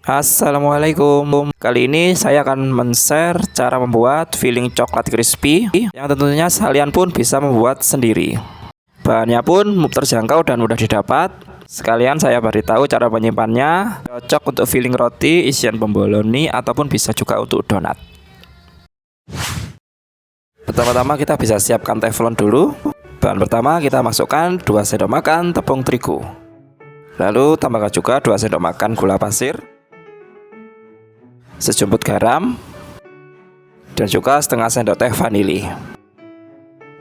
Assalamualaikum. Kali ini saya akan men-share cara membuat filling coklat crispy yang tentunya kalian pun bisa membuat sendiri. Bahannya pun terjangkau dan mudah didapat. Sekalian saya beritahu cara menyimpannya. Cocok untuk filling roti, isian bomboloni ataupun bisa juga untuk donat. Pertama-tama kita bisa siapkan teflon dulu. Bahan pertama kita masukkan 2 sendok makan tepung terigu. Lalu tambahkan juga 2 sendok makan gula pasir, sejumput garam, dan juga setengah sendok teh vanili.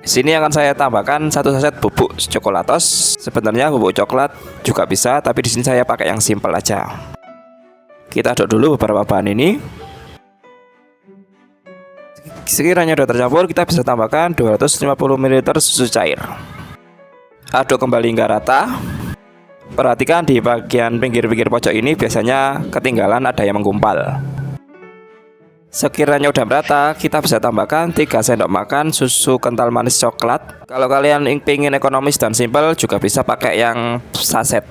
Di sini akan saya tambahkan 1 saset bubuk coklatos. Sebenarnya bubuk coklat juga bisa, tapi di sini saya pakai yang simple aja. Kita aduk dulu beberapa bahan ini. Sekiranya sudah tercampur, kita bisa tambahkan 250 ml susu cair. Aduk kembali hingga rata. Perhatikan di bagian pinggir-pinggir pojok ini biasanya ketinggalan ada yang menggumpal. Sekiranya udah merata, kita bisa tambahkan 3 sendok makan susu kental manis coklat. Kalau kalian ingin ekonomis dan simple, juga bisa pakai yang saset.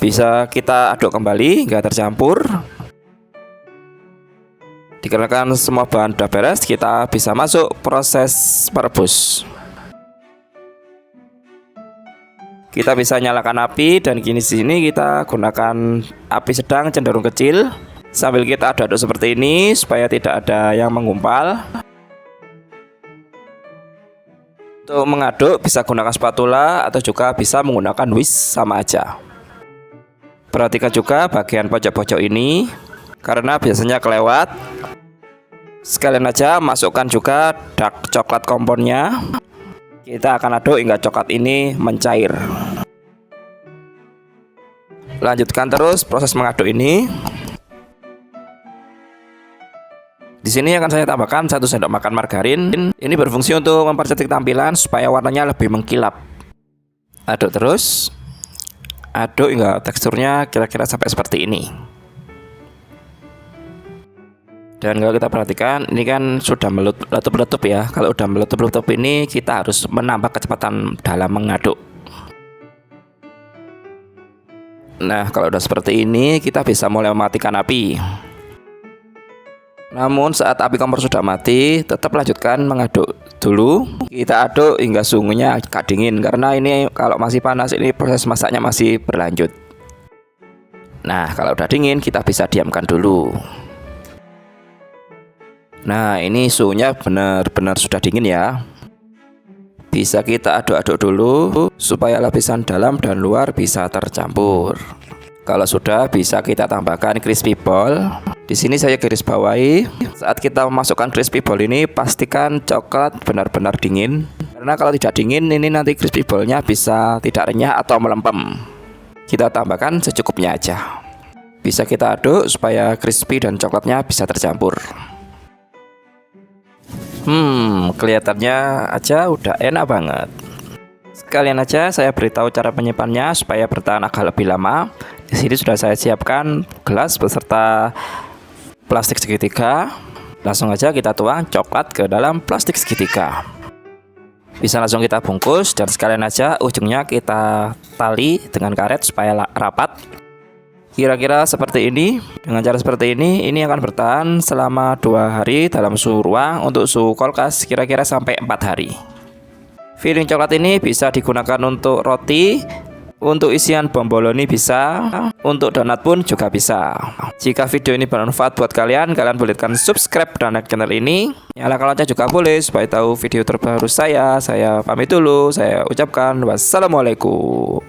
Bisa kita aduk kembali hingga tercampur. Dikarenakan semua bahan sudah beres, kita bisa masuk proses merebus. Kita bisa nyalakan api dan kini sini kita gunakan api sedang cenderung kecil. Sambil kita aduk-aduk seperti ini supaya tidak ada yang menggumpal. Untuk mengaduk bisa gunakan spatula atau juga bisa menggunakan whisk, sama aja. Perhatikan juga bagian pojok-pojok ini karena biasanya kelewat. Sekalian aja masukkan juga dark coklat komponnya. Kita akan aduk hingga coklat ini mencair. Lanjutkan terus proses mengaduk ini. Di sini akan saya tambahkan 1 sendok makan margarin. Ini berfungsi untuk mempercantik tampilan supaya warnanya lebih mengkilap. Aduk terus. Aduk hingga teksturnya kira-kira sampai seperti ini. Dan kalau kita perhatikan, ini kan sudah meletup-letup ya. Kalau udah meletup-letup ini kita harus menambah kecepatan dalam mengaduk. Nah, kalau udah seperti ini, kita bisa mulai mematikan api. Namun saat api kompor sudah mati, tetap lanjutkan mengaduk dulu. Kita aduk hingga suhunya agak dingin, karena ini kalau masih panas, ini proses masaknya masih berlanjut. Nah, kalau udah dingin, kita bisa diamkan dulu. Nah, ini suhunya benar-benar sudah dingin ya. Bisa kita aduk-aduk dulu supaya lapisan dalam dan luar bisa tercampur. Kalau sudah, bisa kita tambahkan crispy ball. Di sini saya garis bawahi. Saat kita memasukkan crispy ball ini, pastikan coklat benar-benar dingin. Karena kalau tidak dingin, ini nanti crispy ballnya bisa tidak renyah atau melempem. Kita tambahkan secukupnya aja. Bisa kita aduk supaya crispy dan coklatnya bisa tercampur. Kelihatannya aja udah enak banget. Sekalian aja saya beritahu cara penyimpanannya supaya bertahan agak lebih lama. Di sini sudah saya siapkan gelas beserta plastik segitiga. Langsung aja kita tuang coklat ke dalam plastik segitiga. Bisa langsung kita bungkus dan sekalian aja ujungnya kita tali dengan karet supaya rapat. Kira-kira seperti ini. Dengan cara seperti ini akan bertahan selama 2 hari dalam suhu ruang. Untuk suhu kulkas kira-kira sampai 4 hari. Filling coklat ini bisa digunakan untuk roti, untuk isian bomboloni bisa, untuk donat pun juga bisa. Jika video ini bermanfaat buat kalian boleh tekan subscribe dan like channel ini. Nyalakan lonceng juga boleh supaya tahu video terbaru saya. Saya pamit dulu. Saya ucapkan wassalamualaikum.